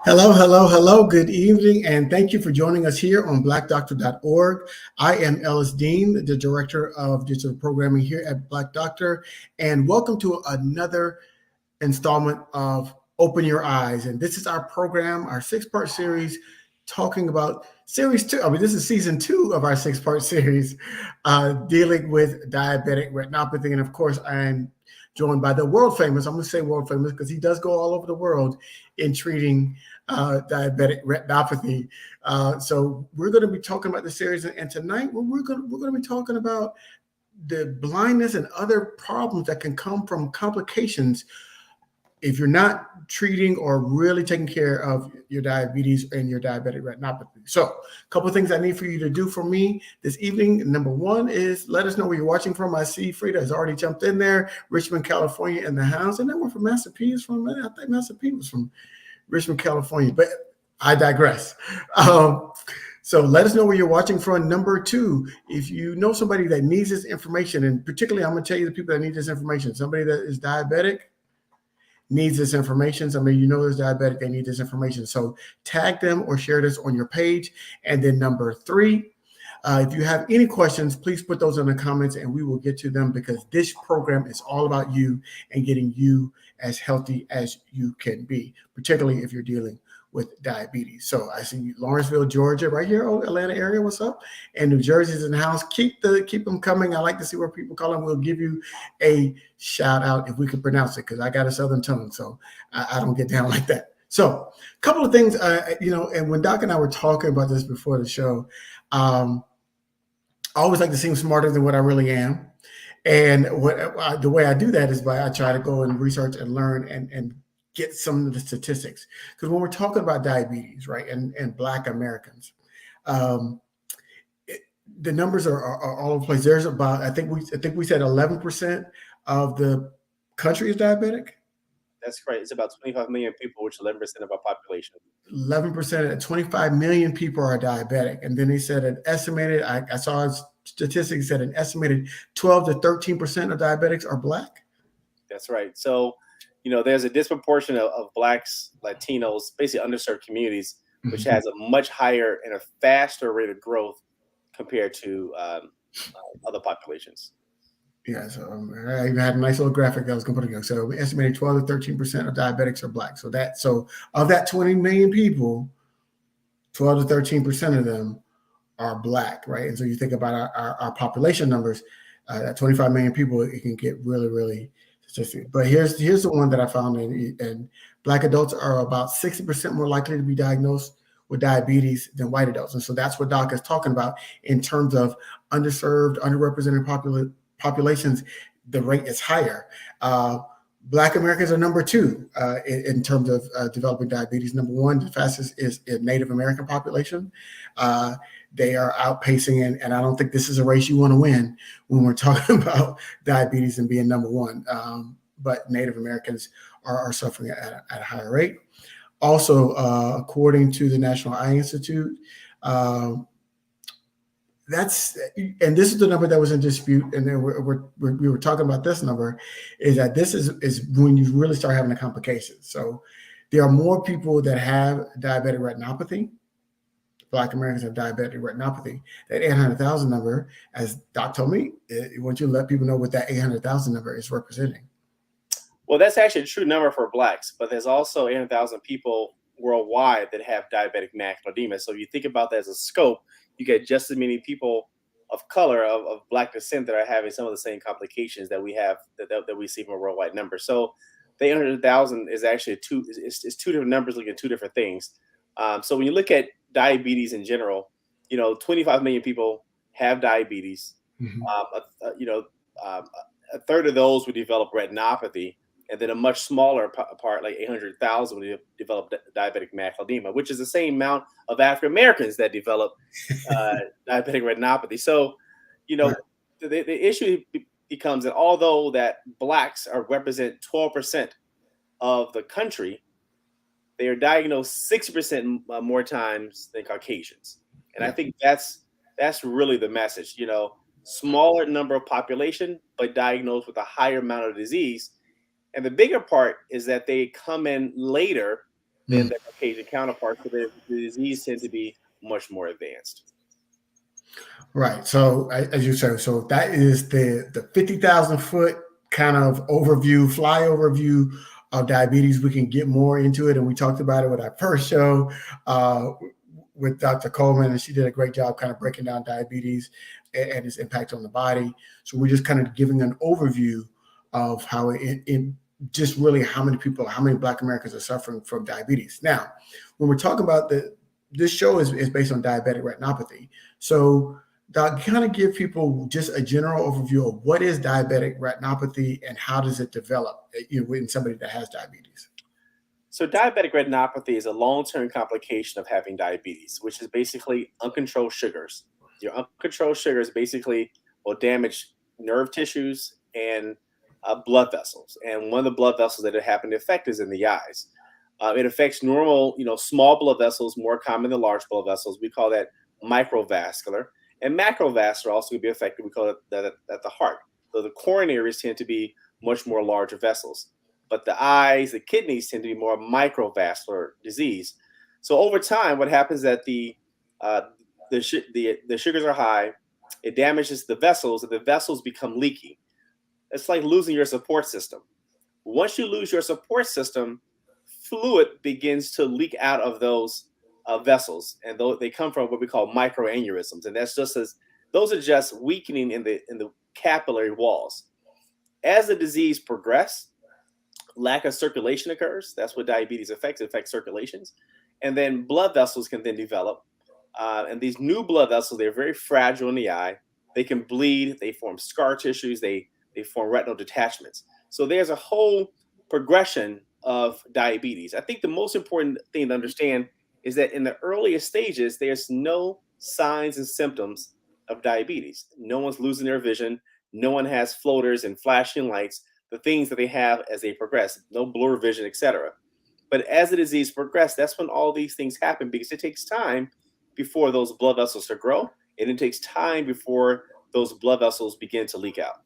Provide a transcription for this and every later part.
Hello, hello, hello. Good evening, and thank you for joining us here on blackdoctor.org. I am Ellis Dean, the Director of Digital Programming here at Black Doctor, and welcome to another installment of Open Your Eyes. And this is our program, our six-part series, talking about series two. This is season two of our six-part series, dealing with diabetic retinopathy. And of course, I'm joined by the world famous, I'm going to say world famous because he does go all over the world in treating diabetic retinopathy. So we're going to be talking about the series, and tonight we're going to be talking about the blindness and other problems that can come from complications if you're not treating or really taking care of your diabetes and your diabetic retinopathy. So a couple of things I need for you to do for me this evening. Number one is let us know where you're watching from. I see Frida has already jumped in there. Richmond, California in the house. And then we're from Master P is from, I think Master P was from Richmond, California, but I digress. So let us know where you're watching from. Number two, if you know somebody that needs this information, and particularly I'm going to tell you the people that need this information, somebody that is diabetic, needs this information. Somebody you know is diabetic, they need this information. So tag them or share this on your page. And then number three, if you have any questions, please put those in the comments and we will get to them because this program is all about you and getting you as healthy as you can be, particularly if you're dealing with diabetes. So I see Lawrenceville, Georgia, right here, Atlanta area. What's up? And New Jersey's in the house. Keep them coming. I like to see where people call them. We'll give you a shout out if we can pronounce it because I got a southern tongue, so I don't get down like that. So a couple of things, and when Doc and I were talking about this before the show, I always like to seem smarter than what I really am. And the way I do that is by I try to go and research and learn and get some of the statistics. Because when we're talking about diabetes, right, and Black Americans, the numbers are all over the place. There's about I think we said 11% of the country is diabetic. That's right. It's about 25 million people, which is 11% of our population. 11%, 25 million people are diabetic. And then they said an estimated, I saw statistics said an estimated 12 to 13% of diabetics are Black. That's right. So, there's a disproportion of Blacks, Latinos, basically underserved communities, which has a much higher and a faster rate of growth compared to other populations. Yeah, so I had a nice little graphic that I was going to put together. So we estimated 12 to 13% of diabetics are Black. So of that 20 million people, 12 to 13% of them are Black, right? And so you think about our population numbers, at 25 million people, it can get really, really statistic. But here's the one that I found, and Black adults are about 60% more likely to be diagnosed with diabetes than white adults. And so that's what Doc is talking about in terms of underserved, underrepresented populations. The rate is higher. Black Americans are number two in terms of developing diabetes. Number one, the fastest is Native American population. They are outpacing, and I don't think this is a race you want to win when we're talking about diabetes and being number one. But Native Americans are suffering at a higher rate. Also, according to the National Eye Institute, and this is the number that was in dispute, and then we were talking about this number, is that this is when you really start having the complications. So there are more people that have diabetic retinopathy. Black Americans have diabetic retinopathy. That 800,000 number, as Doc told me, I want you to let people know what that 800,000 number is representing. Well, that's actually a true number for Blacks, but there's also 800,000 people worldwide that have diabetic macular edema. So if you think about that as a scope, you get just as many people of color, of Black descent, that are having some of the same complications that we have, that we see from a worldwide number. So the 800,000 is actually two different numbers looking at two different things. So when you look at diabetes in general, 25 million people have diabetes. A third of those would develop retinopathy, and then a much smaller part, like 800,000, would develop diabetic macular edema, which is the same amount of African Americans that develop diabetic retinopathy. So, the issue becomes that although that Blacks represent 12% of the country, they are diagnosed 60% more times than Caucasians. And I think that's really the message, smaller number of population, but diagnosed with a higher amount of disease. And the bigger part is that they come in later than their Caucasian counterparts, so the disease tends to be much more advanced. Right. So as you say, so that is the 50,000 foot kind of overview, flyover view of diabetes. We can get more into it, and we talked about it with our first show uh, with Dr. Coleman, and she did a great job kind of breaking down diabetes and its impact on the body. So we're just kind of giving an overview of how it just really how many people, how many Black Americans are suffering from diabetes. Now, when we're talking about this show is based on diabetic retinopathy. So Doc, kind of give people just a general overview of what is diabetic retinopathy and how does it develop in somebody that has diabetes? So diabetic retinopathy is a long-term complication of having diabetes, which is basically uncontrolled sugars. Your uncontrolled sugars basically will damage nerve tissues and blood vessels. And one of the blood vessels that it happen to affect is in the eyes. It affects normal, small blood vessels more common than large blood vessels. We call that microvascular. And macrovascular also can be affected. We call it that at the heart. So the coronaries tend to be much more larger vessels. But the eyes, the kidneys tend to be more microvascular disease. So over time, what happens is that the sugars are high, it damages the vessels, and the vessels become leaky. It's like losing your support system. Once you lose your support system, fluid begins to leak out of those vessels, and they come from what we call microaneurysms, and that's just as those are just weakening in the capillary walls. As the disease progresses, lack of circulation occurs. That's what diabetes affects. It affects circulations, and then blood vessels can then develop. And these new blood vessels, they're very fragile in the eye. They can bleed. They form scar tissues. They form retinal detachments. So there's a whole progression of diabetes. I think the most important thing to understand is that in the earliest stages, there's no signs and symptoms of diabetes. No one's losing their vision. No one has floaters and flashing lights, the things that they have as they progress, no blur vision, etc. But as the disease progresses, that's when all these things happen because it takes time before those blood vessels to grow, and it takes time before those blood vessels begin to leak out.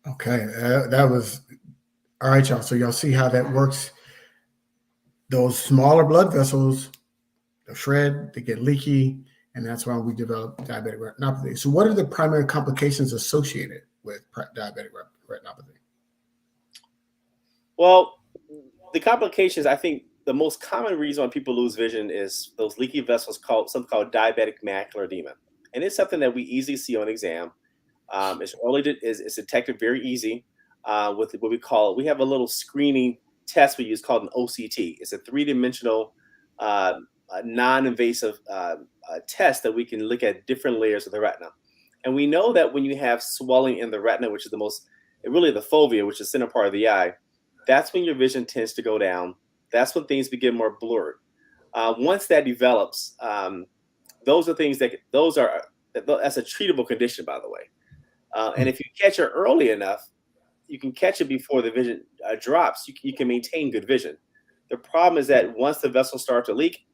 Okay, that was all right, y'all. So y'all see how that works. Those smaller blood vessels, they shred, they get leaky, and that's why we develop diabetic retinopathy. So what are the primary complications associated with diabetic retinopathy? Well, the complications, I think the most common reason why people lose vision is those leaky vessels called something called diabetic macular edema. And it's something that we easily see on exam. It's detected very easy with what we have a little screening test we use called an OCT. It's a three-dimensional, non-invasive test that we can look at different layers of the retina. And we know that when you have swelling in the retina, which is really the fovea, which is the center part of the eye, that's when your vision tends to go down. That's when things begin more blurred. Once that develops, those are things that's a treatable condition, by the way. And if you catch it early enough, you can catch it before the vision drops. You can maintain good vision. The problem is that once the vessels start to leak,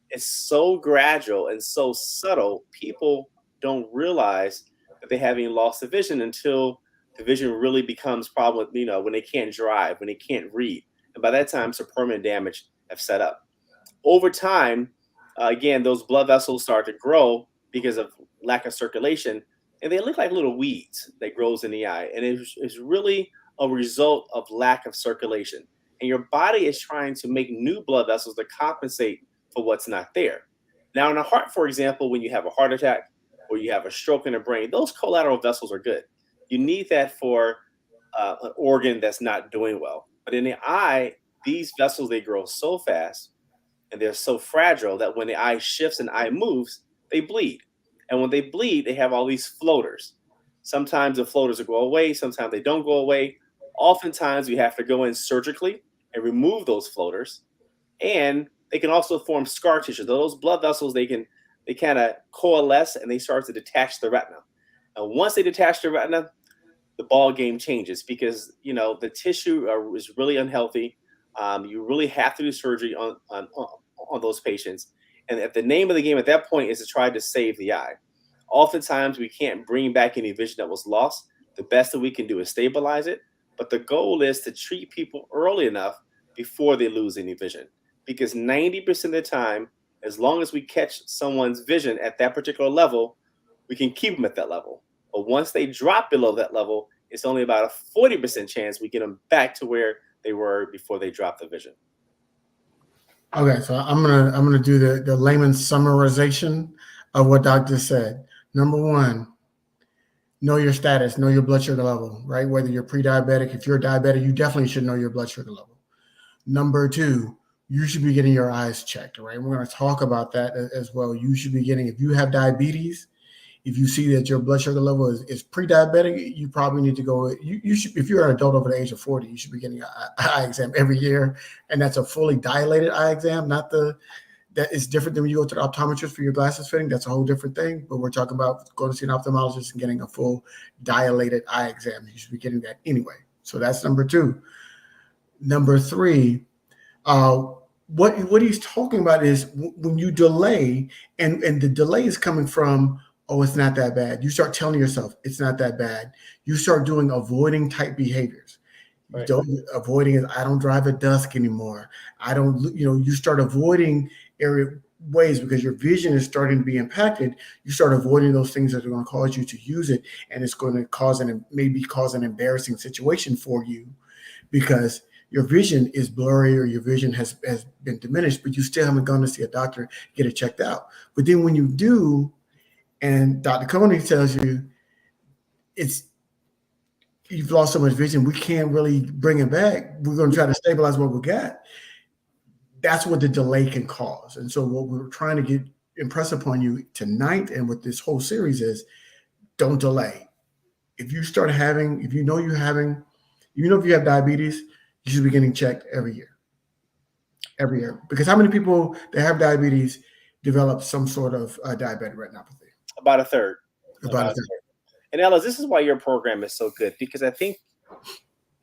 it's so gradual and so subtle, people don't realize that they're having loss of vision until the vision really becomes problem, when they can't drive, when they can't read. And by that time, some permanent damage have set up. Over time, again, those blood vessels start to grow because of lack of circulation, and they look like little weeds that grows in the eye. And it's really a result of lack of circulation. And your body is trying to make new blood vessels to compensate for what's not there. Now, in the heart, for example, when you have a heart attack or you have a stroke in the brain, those collateral vessels are good. You need that for an organ that's not doing well. But in the eye, these vessels, they grow so fast and they're so fragile that when the eye shifts and eye moves, they bleed. And when they bleed, they have all these floaters. Sometimes the floaters will go away, sometimes they don't go away. Oftentimes, we have to go in surgically and remove those floaters. And they can also form scar tissue. Those blood vessels, they kind of coalesce and they start to detach the retina. And once they detach the retina, the ball game changes because the tissue is really unhealthy. You really have to do surgery on those patients. And the name of the game at that point is to try to save the eye. Oftentimes, we can't bring back any vision that was lost. The best that we can do is stabilize it. But the goal is to treat people early enough before they lose any vision. Because 90% of the time, as long as we catch someone's vision at that particular level, we can keep them at that level. But once they drop below that level, it's only about a 40% chance we get them back to where they were before they dropped the vision. Okay, so I'm gonna do the layman's summarization of what doctor said. Number one, know your status, know your blood sugar level, right? Whether you're pre-diabetic, if you're diabetic, you definitely should know your blood sugar level. Number two, you should be getting your eyes checked, right? We're going to talk about that as well. You should be getting, if you have diabetes, if you see that your blood sugar level is pre-diabetic, you probably need to go. You should, if you're an adult over the age of 40, you should be getting an eye exam every year, and that's a fully dilated eye exam, not the that is different than when you go to the optometrist for your glasses fitting. That's a whole different thing. But we're talking about going to see an ophthalmologist and getting a full dilated eye exam. You should be getting that anyway. So that's number two. Number three, what he's talking about is when you delay, and the delay is coming from, oh, it's not that bad. You start telling yourself it's not that bad. You start doing avoiding type behaviors. Right. Avoiding is, I don't drive at dusk anymore. I don't, you start avoiding ways because your vision is starting to be impacted. You start avoiding those things that are going to cause you to use it, and it's going to maybe cause an embarrassing situation for you because your vision is blurry or your vision has been diminished, but you still haven't gone to see a doctor, get it checked out. But then when you do, and Dr. Coney tells you you've lost so much vision, we can't really bring it back. We're going to try to stabilize what we got. That's what the delay can cause. And so what we're trying to impress upon you tonight and with this whole series is don't delay. If you know you have diabetes, you should be getting checked every year. Every year. Because how many people that have diabetes develop some sort of diabetic retinopathy? About a third. About a third. And Ellis, this is why your program is so good, because I think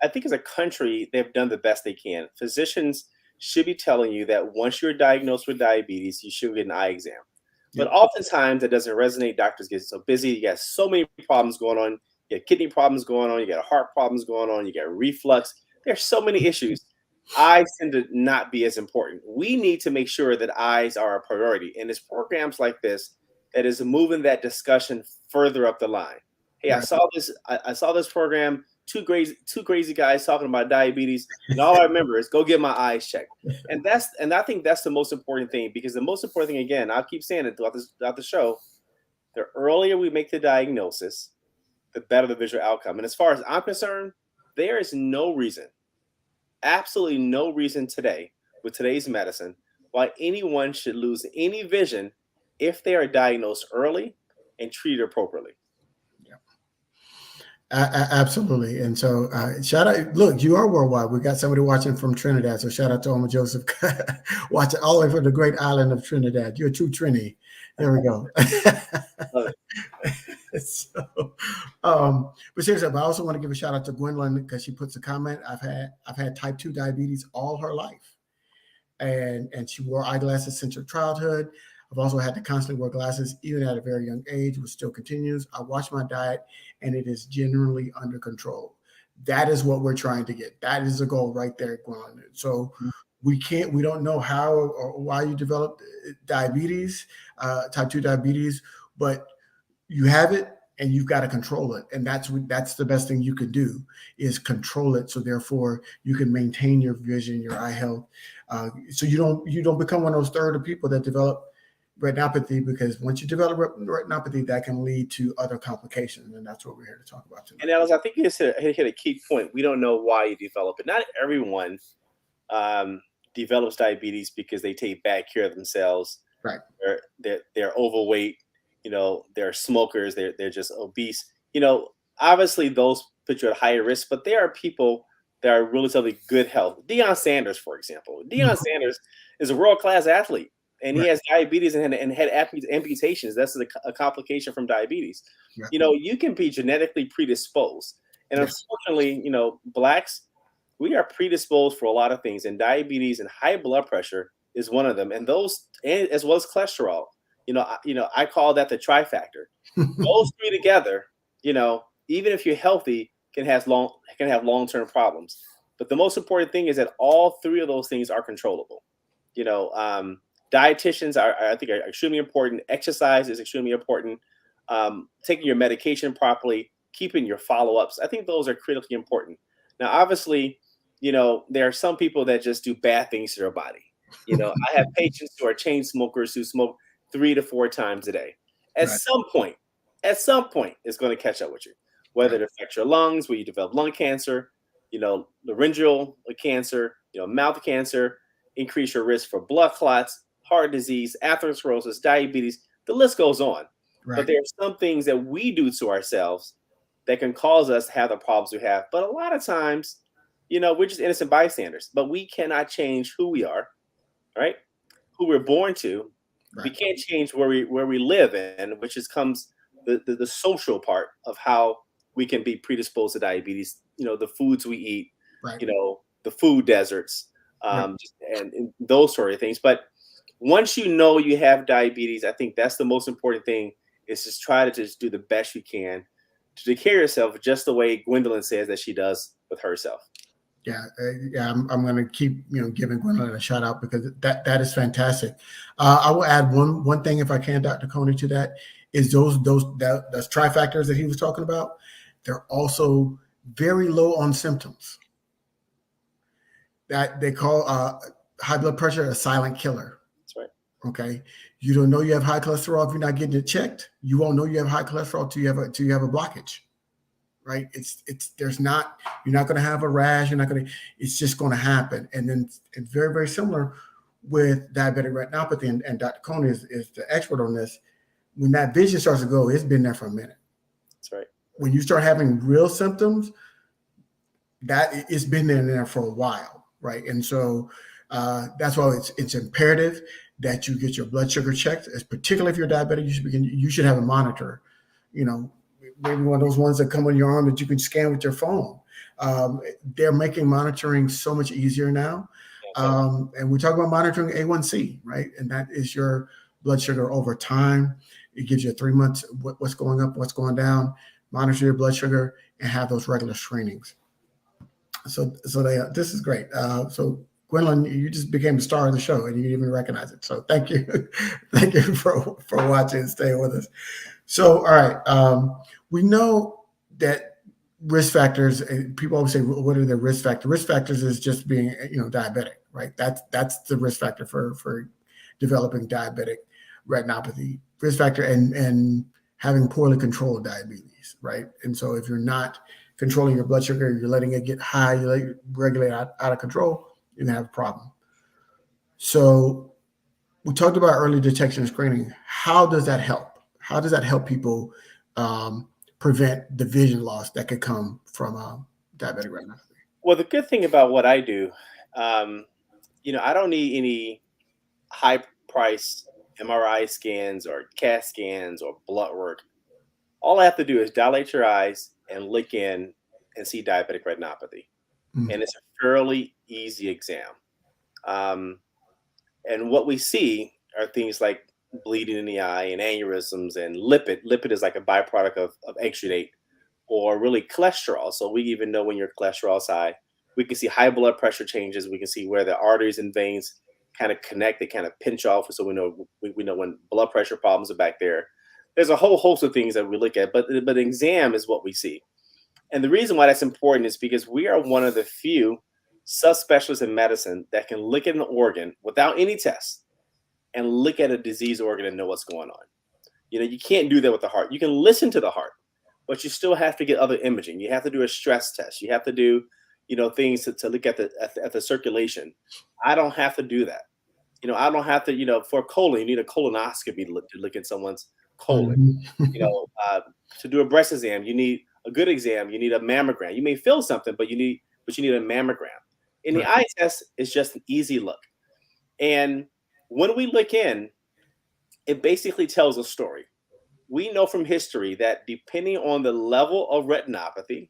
as a country, they've done the best they can. Physicians should be telling you that once you're diagnosed with diabetes, you should get an eye exam. But oftentimes it doesn't resonate. Doctors get so busy. You got so many problems going on. You got kidney problems going on. You got heart problems going on. You got reflux. There's so many issues. Eyes tend to not be as important. We need to make sure that eyes are a priority. And it's programs like this that is moving that discussion further up the line. Hey, right. I saw this program. Two crazy guys talking about diabetes, and all I remember is go get my eyes checked. And I think that's the most important thing, because the most important thing, again, I'll keep saying it throughout the show, the earlier we make the diagnosis, the better the visual outcome. And as far as I'm concerned, there is no reason, absolutely no reason today with today's medicine why anyone should lose any vision if they are diagnosed early and treated appropriately. Absolutely. And so shout out, look, you are worldwide. We got somebody watching from Trinidad. So shout out to Oma Joseph watching all the way from the great island of Trinidad. You're a true Trini. There we go. But seriously, I also want to give a shout out to Gwendolyn, because she puts a comment. I've had type 2 diabetes all her life. And she wore eyeglasses since her childhood. I've also had to constantly wear glasses, even at a very young age, which still continues. I watch my diet, and it is generally under control. That is what we're trying to get. That is the goal right there, Gwen. So we don't know how or why you developed diabetes, type 2 diabetes, but you have it and you've got to control it. And that's the best thing you can do, is control it. So therefore you can maintain your vision, your eye health. So you don't become one of those third of people that develop retinopathy, because once you develop retinopathy, that can lead to other complications, and that's what we're here to talk about tonight. And Alice, I think you hit a key point. We don't know why you develop it. Not everyone develops diabetes because they take bad care of themselves. Right. They're overweight. They're smokers. They're just obese. Obviously those put you at higher risk, but there are people that are relatively good health. Deion Sanders, for example. Deion Sanders is a world-class athlete. And he has diabetes and had amputations. That's a complication from diabetes. Yeah. You can be genetically predisposed. And unfortunately, Blacks, we are predisposed for a lot of things. And diabetes and high blood pressure is one of them. And those, as well as cholesterol, I call that the trifactor. Those three together, even if you're healthy, can have long-term problems. But the most important thing is that all three of those things are controllable. You know, dietitians I think, are extremely important. Exercise is extremely important. Taking your medication properly, keeping your follow-ups. I think those are critically important. Now, obviously, there are some people that just do bad things to their body. I have patients who are chain smokers who smoke 3 to 4 times a day. At Right. some point, it's going to catch up with you. Whether Right. it affects your lungs, where you develop lung cancer, laryngeal cancer, mouth cancer, increase your risk for blood clots, heart disease, atherosclerosis, diabetes. The list goes on. But Right. there are some things that we do to ourselves that can cause us to have the problems we have. But a lot of times, we're just innocent bystanders. But we cannot change who we are, right? Who we're born to. We Right. can't change where we live in, which comes the social part of how we can be predisposed to diabetes. The foods we eat, Right. the food deserts, Yep. and those sort of things. But once you know you have diabetes, I think that's the most important thing, is just try to just do the best you can to take care of yourself, just the way Gwendolyn says that she does with herself. Yeah, yeah. I'm going to keep giving Gwendolyn a shout out, because that is fantastic. I will add one thing, if I can, Dr. Coney, to that, is those trifactors that he was talking about. They're also very low on symptoms. That they call high blood pressure a silent killer. That's right. Okay, you don't know you have high cholesterol if you're not getting it checked. You won't know you have high cholesterol till you have a blockage. Right? You're not going to have a rash. It's just going to happen. And then it's very, very similar with diabetic retinopathy. And Dr. Coney is the expert on this. When that vision starts to go, it's been there for a minute. That's right. When you start having real symptoms, that it's been there for a while. Right. And so that's why it's imperative that you get your blood sugar checked, particularly if you're diabetic. You should have a monitor, maybe one of those ones that come on your arm that you can scan with your phone. They're making monitoring so much easier now. And we talk about monitoring A1C, right? And that is your blood sugar over time. It gives you 3 months, what's going up, what's going down, monitor your blood sugar, and have those regular screenings. So this is great. So Gwendolyn, you just became the star of the show, and you didn't even recognize it. So thank you. Thank you for watching and staying with us. So, all right. We know that risk factors, people always say, what are the risk factors? Risk factors is just being, diabetic, right? That's the risk factor for developing diabetic retinopathy. Risk factor and having poorly controlled diabetes, right? And so if you're not controlling your blood sugar, you're letting it get high, you let it regulate out of control, you're gonna have a problem. So we talked about early detection and screening. How does that help? How does that help people prevent the vision loss that could come from diabetic retinopathy? Well, the good thing about what I do, I don't need any high price MRI scans or CAT scans or blood work. All I have to do is dilate your eyes and look in and see diabetic retinopathy. And it's a fairly easy exam. And what we see are things like bleeding in the eye and aneurysms and lipid. Lipid is like a byproduct of exudate, or really cholesterol. So we even know when your cholesterol is high. We can see high blood pressure changes. We can see where the arteries and veins kind of connect. They kind of pinch off. So we know when blood pressure problems are back there. There's a whole host of things that we look at, but the exam is what we see. And the reason why that's important is because we are one of the few subspecialists in medicine that can look at an organ without any tests and look at a disease organ and know what's going on. You can't do that with the heart. You can listen to the heart, but you still have to get other imaging. You have to do a stress test. You have to do, things to look at the circulation. I don't have to do that. I don't have to, for colon, you need a colonoscopy to look at someone's colon. To do a breast exam, you need a good exam. You need a mammogram. You may feel something, but you need a mammogram. And the eye test is just an easy look. And when we look in, it basically tells a story. We know from history that depending on the level of retinopathy,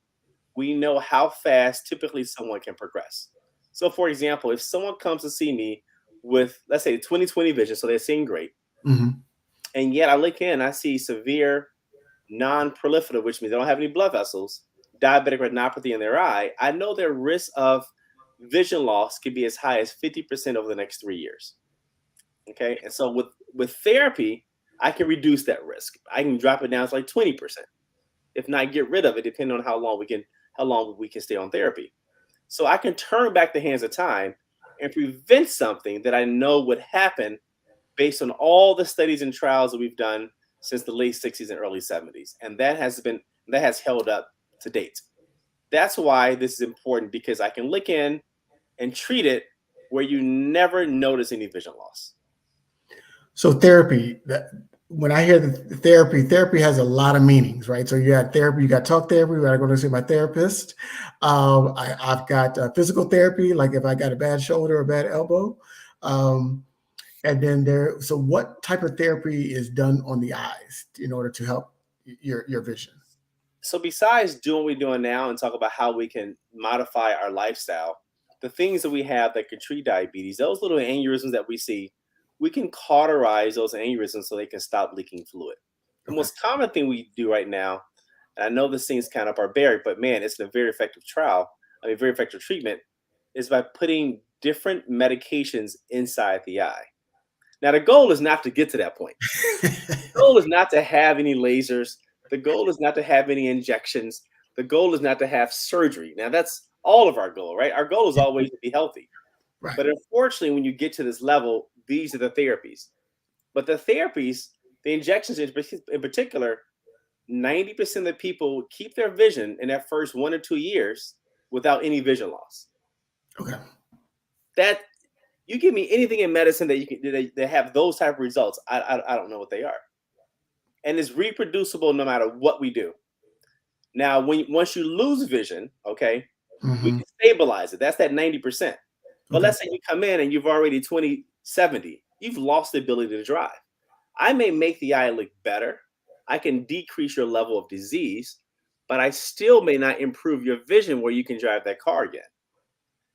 we know how fast typically someone can progress. So, for example, if someone comes to see me with, let's say, 20/20 vision, so they're seeing great, and yet I look in, I see severe non-proliferative, which means they don't have any blood vessels, diabetic retinopathy in their eye, I know their risk of vision loss can be as high as 50% over the next 3 years. Okay. And so with therapy, I can reduce that risk. I can drop it down to like 20%, if not get rid of it, depending on how long we can stay on therapy. So I can turn back the hands of time and prevent something that I know would happen based on all the studies and trials that we've done since the late 60s and early 70s. And that has held up to date. That's why this is important, because I can look in and treat it where you never notice any vision loss. So therapy, when I hear the therapy has a lot of meanings, right? So you got therapy, you got talk therapy, where I go to see my therapist. I've got physical therapy, like if I got a bad shoulder or a bad elbow. And then so what type of therapy is done on the eyes in order to help your vision? So besides doing what we're doing now and talk about how we can modify our lifestyle, the things that we have that can treat diabetes, those little aneurysms that we see, we can cauterize those aneurysms so they can stop leaking fluid. The Okay. most common thing we do right now, and I know this seems kind of barbaric, but man, it's a very effective very effective treatment, is by putting different medications inside the eye. Now, the goal is not to get to that point. The goal is not to have any lasers. The goal is not to have any injections. The goal is not to have surgery. Now, that's all of our goal, right? Our goal is always to be healthy. Right. But unfortunately, when you get to this level, these are the therapies. But the therapies, the injections in particular, 90% of the people keep their vision in that first 1 or 2 years without any vision loss. Okay. That you give me anything in medicine that have those type of results, I don't know what they are. And it's reproducible no matter what we do. Now, once you lose vision, okay, we Mm-hmm. can stabilize it. That's that 90%. But Okay. let's say you come in and you've already 20/70, you've lost the ability to drive. I may make the eye look better. I can decrease your level of disease, but I still may not improve your vision where you can drive that car again.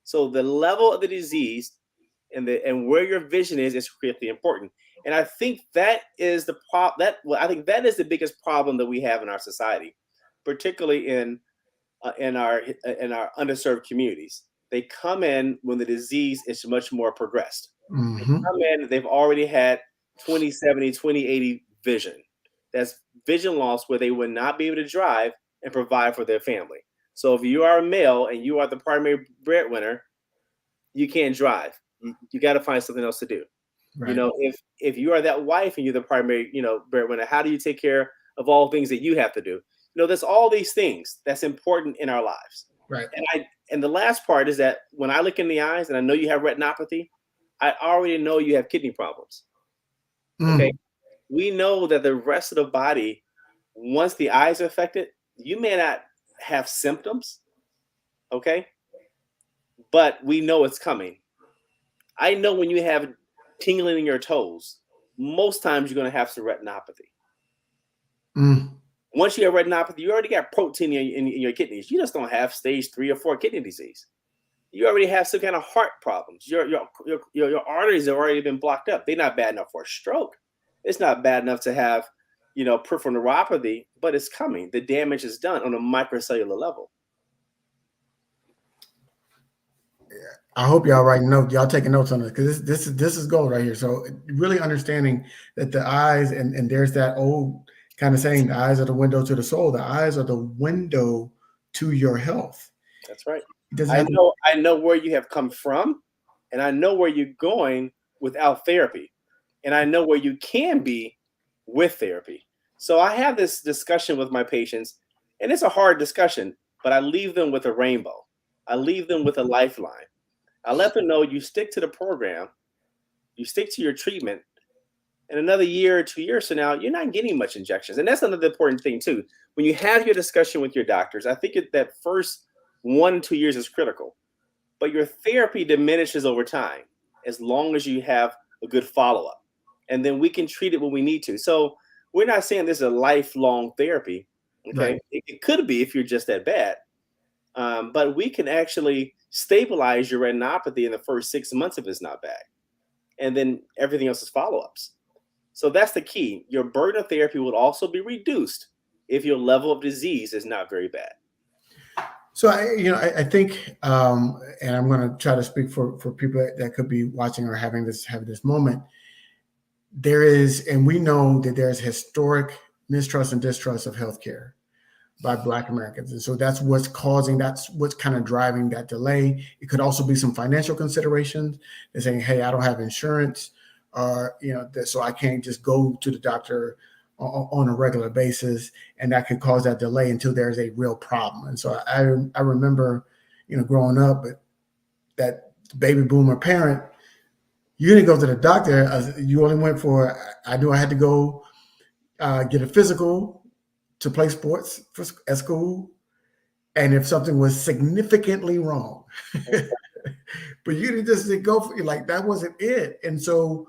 So the level of the disease and where your vision is critically important. And I think that is I think that is the biggest problem that we have in our society, particularly in our underserved communities. They come in when the disease is much more progressed. They Mm-hmm. come in, they've already had 20/70, 20/80 vision. That's vision loss where they would not be able to drive and provide for their family. So if you are a male and you are the primary breadwinner, you can't drive. You got to find something else to do. Right. You know, if you are that wife and you're the primary, breadwinner, how do you take care of all things that you have to do? There's all these things that's important in our lives. Right. And the last part is that when I look in the eyes and I know you have retinopathy, I already know you have kidney problems. Okay. Mm. We know that the rest of the body, once the eyes are affected, you may not have symptoms. Okay. But we know it's coming. I know when you have tingling in your toes, most times you're going to have some retinopathy. Mm. Once you have retinopathy, you already got protein in your kidneys. You just don't have stage 3 or 4 kidney disease. You already have some kind of heart problems. Your arteries have already been blocked up. They're not bad enough for a stroke. It's not bad enough to have, peripheral neuropathy, but it's coming. The damage is done on a microcellular level. I hope y'all writing notes. Y'all taking notes on this, because this is gold right here. So really understanding that the eyes, and there's that old kind of saying, the eyes are the window to the soul. The eyes are the window to your health. That's right. It doesn't have to. I know where you have come from, and I know where you're going without therapy, and I know where you can be with therapy. So I have this discussion with my patients, and it's a hard discussion, but I leave them with a rainbow. I leave them with a lifeline. I let them know you stick to the program, you stick to your treatment, and another year or 2 years from now, you're not getting much injections. And that's another important thing too. When you have your discussion with your doctors, I think that first 1 to 2 years is critical, but your therapy diminishes over time as long as you have a good follow-up. And then we can treat it when we need to. So we're not saying this is a lifelong therapy. Okay. Right. It could be if you're just that bad. But we can actually stabilize your retinopathy in the first 6 months if it's not bad. And then everything else is follow-ups. So that's the key. Your burden of therapy will also be reduced if your level of disease is not very bad. So I think, and I'm going to try to speak for people that could be watching or having this moment. There is, and we know that there's historic mistrust and distrust of healthcare by Black Americans, and so that's what's kind of driving that delay. It could also be some financial considerations. They're saying, "Hey, I don't have insurance, or so I can't just go to the doctor on a regular basis," and that could cause that delay until there's a real problem. And so I remember, growing up, that baby boomer parent, you didn't go to the doctor. You only went for, I knew I had to go get a physical to play sports at school, and if something was significantly wrong, but you didn't just go for, like, that wasn't it. And so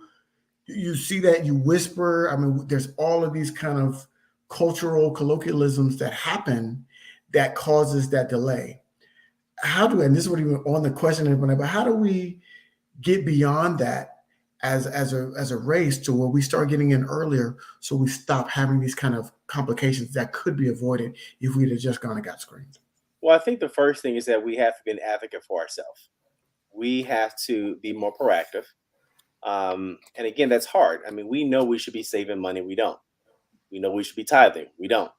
you see that, you whisper. I mean, there's all of these kind of cultural colloquialisms that happen that causes that delay. And this is what even on the question, but how do we get beyond that as a race to where we start getting in earlier, so we stop having these kind of complications that could be avoided if we'd have just gone and got screened? Well, I think the first thing is that we have to be an advocate for ourselves. We have to be more proactive. And again, that's hard. I mean, we know we should be saving money. We don't. We know we should be tithing. We don't.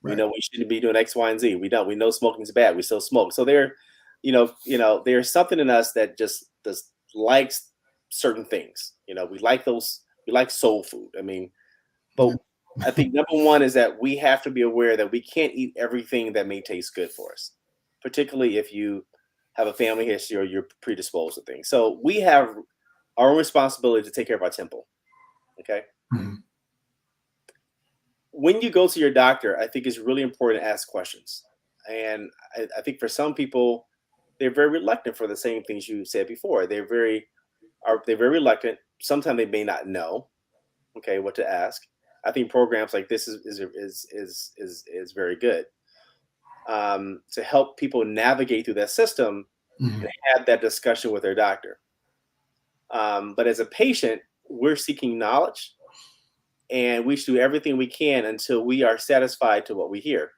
We Right. know we shouldn't be doing X, Y, and Z. We don't. We know smoking's bad. We still smoke. So there's something in us that just likes certain things. We like those. We like soul food. I mean, but I think number one is that we have to be aware that we can't eat everything that may taste good for us, particularly if you have a family history or you're predisposed to things. So we have our own responsibility to take care of our temple. Okay. Mhm. When you go to your doctor, I think it's really important to ask questions. And I think for some people, they're very reluctant for the same things you said before. They're very reluctant. Sometimes they may not know, okay, what to ask. I think programs like this is very good to help people navigate through that system Mhm. and have that discussion with their doctor. But as a patient, we're seeking knowledge, and we should do everything we can until we are satisfied to what we hear.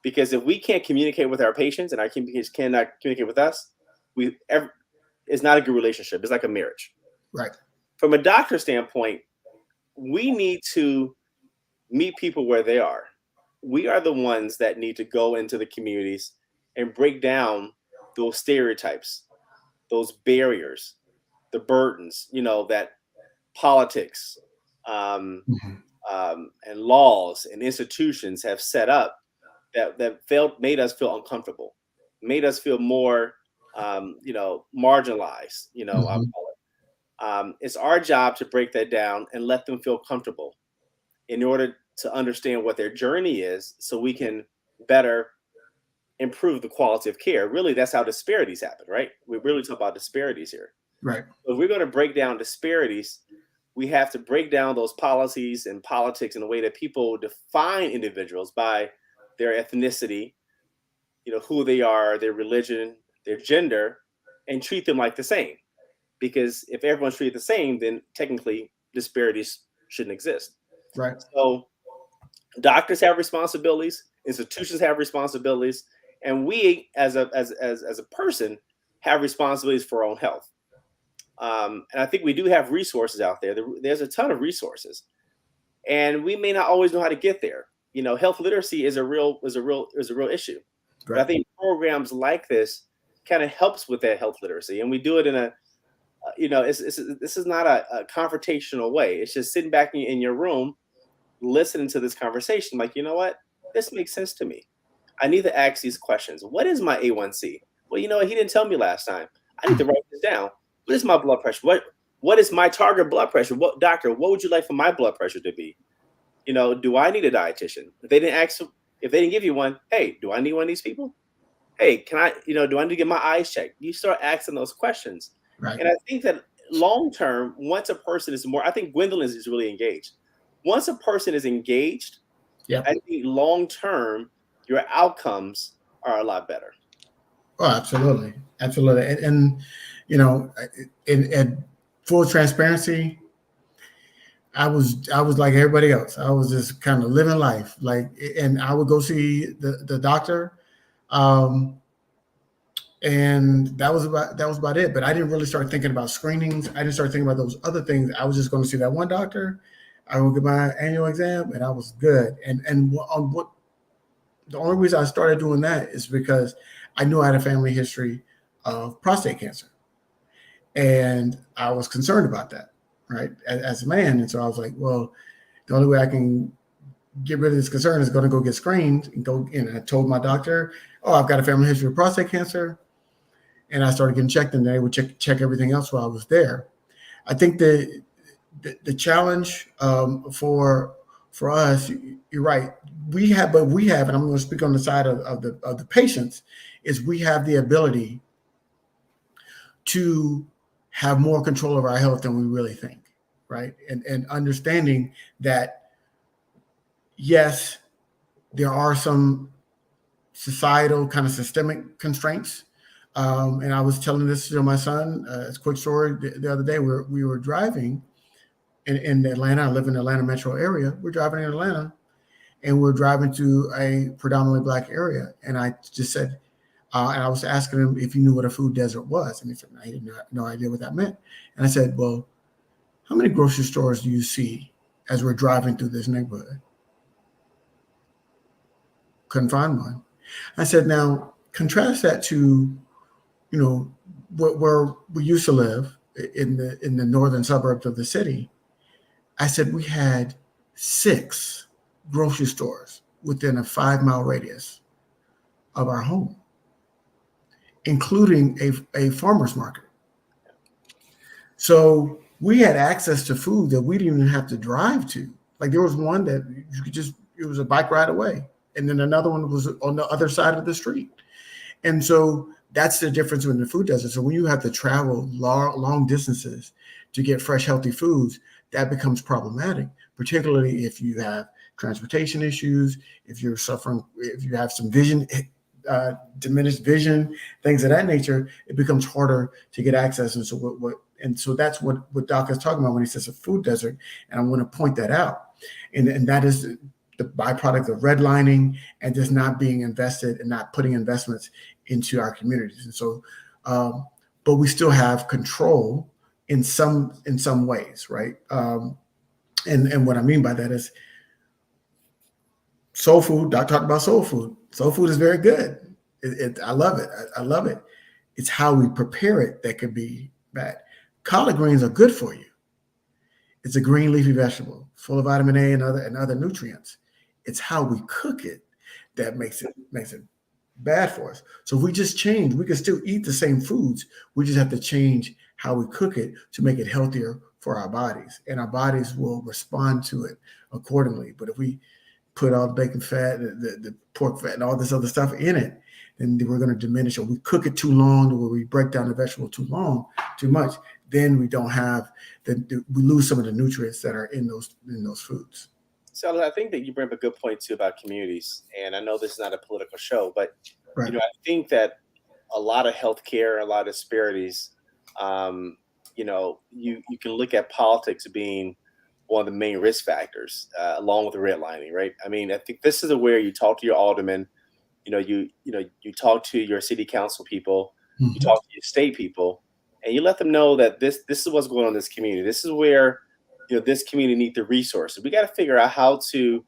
Because if we can't communicate with our patients and our patients cannot communicate with us, it's not a good relationship. It's like a marriage. Right. From a doctor standpoint, we need to meet people where they are. We are the ones that need to go into the communities and break down those stereotypes, those barriers, the burdens, that politics Mhm. and laws and institutions have set up that made us feel uncomfortable, made us feel more, marginalized. I'll Mhm. call it. It's our job to break that down and let them feel comfortable in order to understand what their journey is, so we can better improve the quality of care. Really, that's how disparities happen, right? We really talk about disparities here. Right. If we're going to break down disparities, we have to break down those policies and politics in a way that people define individuals by their ethnicity, who they are, their religion, their gender, and treat them like the same. Because if everyone's treated the same, then technically disparities shouldn't exist. Right. So doctors have responsibilities, institutions have responsibilities, and we as a person have responsibilities for our own health. And I think we do have resources out there. There's a ton of resources, and we may not always know how to get there. Health literacy is a real issue. But I Right. think programs like this kind of helps with that health literacy, and we do it in a, this is not a confrontational way. It's just sitting back in your room, listening to this conversation. Like, you know what, this makes sense to me. I need to ask these questions. What is my A1C? Well, he didn't tell me last time. I need to write this down. What is my blood pressure? What is my target blood pressure? What doctor? What would you like for my blood pressure to be? Do I need a dietitian? If they didn't give you one, hey, do I need one of these people? Hey, can I? Do I need to get my eyes checked? You start asking those questions, Right. and I think that long term, once a person is more, I think Gwendolyn is really engaged. Once a person is engaged, Yep. I think long term, your outcomes are a lot better. Oh, absolutely. Absolutely. And in full transparency, I was like everybody else. I was just kind of living life. And I would go see the doctor Um, and that was about it. But I didn't really start thinking about screenings. I didn't start thinking about those other things. I was just going to see that one doctor. I would get my annual exam, and I was good. And on what the only reason I started doing that is because I knew I had a family history of prostate cancer, and I was concerned about that, right, as a man. And so I was like, well, the only way I can get rid of this concern is going to go get screened and go. And I told my doctor, oh, I've got a family history of prostate cancer. And I started getting checked, and they would check everything else while I was there. I think the challenge for us, you're right. We have, and I'm going to speak on the side of the patients, is we have the ability to have more control of our health than we really think, right? And understanding that, yes, there are some societal kind of systemic constraints. And I was telling this to my son, it's a quick story. The other day, we were driving in Atlanta. I live in the Atlanta metro area. We're driving in Atlanta, and we're driving to a predominantly Black area. And I just said, and I was asking him if he knew what a food desert was. And he said, I had no idea what that meant. And I said, well, how many grocery stores do you see as we're driving through this neighborhood? Couldn't find one. I said, now contrast that to, where we used to live in the northern suburbs of the city. I said we had 6 grocery stores within a 5-mile radius of our home, including a farmer's market. So we had access to food that we didn't even have to drive to. Like there was one that you could it was a bike ride away. And then another one was on the other side of the street. And so that's the difference in the food desert. So when you have to travel long distances to get fresh, healthy foods, that becomes problematic, particularly if you have transportation issues, if you're suffering, if you have some vision, diminished vision, things of that nature, it becomes harder to get access. And so that's what Doc is talking about when he says a food desert. And I want to point that out. And that is the byproduct of redlining and just not being invested and not putting investments into our communities. And so, but we still have control in some ways, right? And what I mean by that is soul food. Doc talked about soul food. Soul food is very good. I love it. I love it. It's how we prepare it that could be bad. Collard greens are good for you. It's a green leafy vegetable full of vitamin A and other nutrients. It's how we cook it that makes it bad for us. So if we just change, we can still eat the same foods. We just have to change how we cook it to make it healthier for our bodies, and our bodies will respond to it accordingly. But if we put all the bacon fat, the pork fat, and all this other stuff in it, then we're going to diminish. Or we cook it too long, or we break down the vegetable too much. Then we don't have we lose some of the nutrients that are in those foods. So I think that you bring up a good point too about communities, and I know this is not a political show, but right. I think that a lot of healthcare, a lot of disparities, you can look at politics being one of the main risk factors, along with the redlining, right? I mean, I think this is where you talk to your aldermen, you talk to your city council people, mm-hmm. you talk to your state people, and you let them know that this is what's going on in this community. This is where this community needs the resources. We got to figure out how to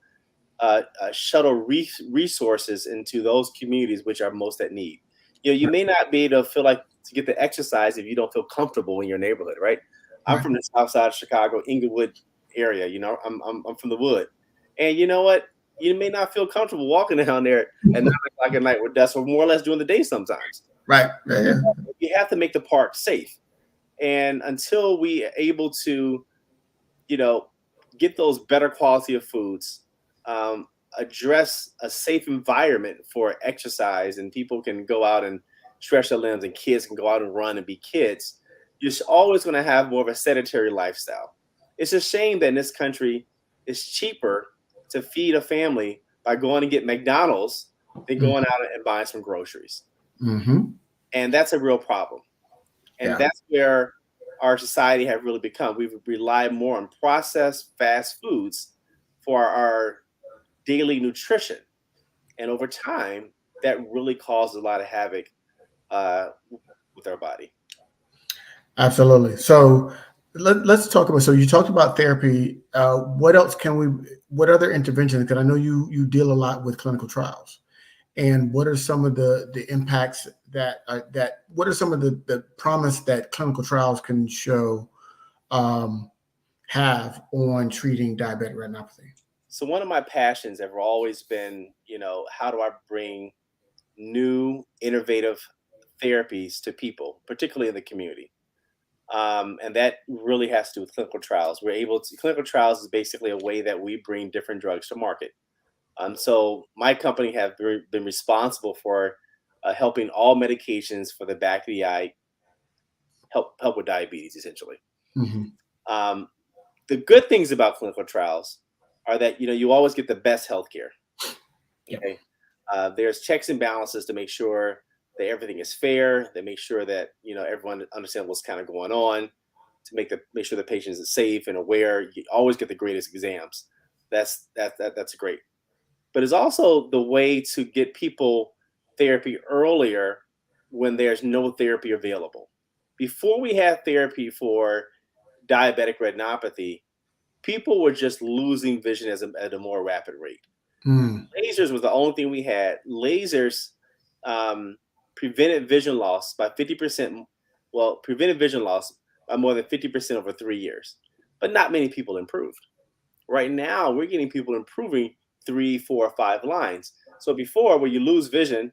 shuttle resources into those communities which are most at need. You may not be able to feel like to get the exercise if you don't feel comfortable in your neighborhood, right? I'm from the south side of Chicago, Inglewood area. I'm from the wood, and you know what? You may not feel comfortable walking down there at 9 o'clock at night with dust, or more or less during the day sometimes. Right. Yeah. You have to make the park safe, and until we are able to get those better quality of foods, address a safe environment for exercise, and people can go out and stretch their limbs, and kids can go out and run and be kids, you're always going to have more of a sedentary lifestyle. It's a shame that in this country, it's cheaper to feed a family by going and get McDonald's than going out and buying some groceries. Mm-hmm. And that's a real problem. And that's where our society have really become. We've relied more on processed fast foods for our daily nutrition. And over time, that really causes a lot of havoc uh, with our body. Absolutely. So let's talk about. So you talked about therapy. What else can we? What other interventions? Because I know you deal a lot with clinical trials. And what are some of the impacts that what are some of the promise that clinical trials can show um, have on treating diabetic retinopathy? So one of my passions have always been, how do I bring new, innovative therapies to people, particularly in the community? And that really has to do with clinical trials. Clinical trials is basically a way that we bring different drugs to market. So my company have been responsible for helping all medications for the back of the eye help with diabetes, essentially. Hmm. Um, the good things about clinical trials are that you always get the best healthcare. Yep. Okay, there's checks and balances to make sure that everything is fair. They make sure that everyone understands what's kind of going on. To make sure the patient is safe and aware. You always get the greatest exams. That's great. But it's also the way to get people therapy earlier when there's no therapy available. Before we had therapy for diabetic retinopathy, people were just losing vision at a more rapid rate. Mm. Lasers was the only thing we had. Lasers um, prevented vision loss by 50%. Well, prevented vision loss by more than 50% over 3 years. But not many people improved. Right now, we're getting people improving 3, 4, 5 lines. So before, where you lose vision,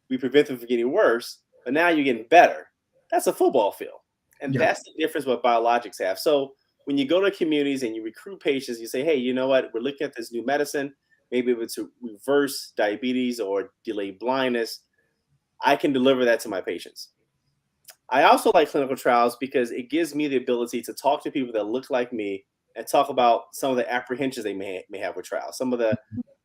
we prevent them from getting worse, but now you're getting better. That's a football field. And Yep. that's the difference what biologics have. So when you go to communities and you recruit patients, you say, hey, you know what? We're looking at this new medicine, maybe able to reverse diabetes or delay blindness. I can deliver that to my patients. I also like clinical trials because it gives me the ability to talk to people that look like me and talk about some of the apprehensions they may have with trials, some of the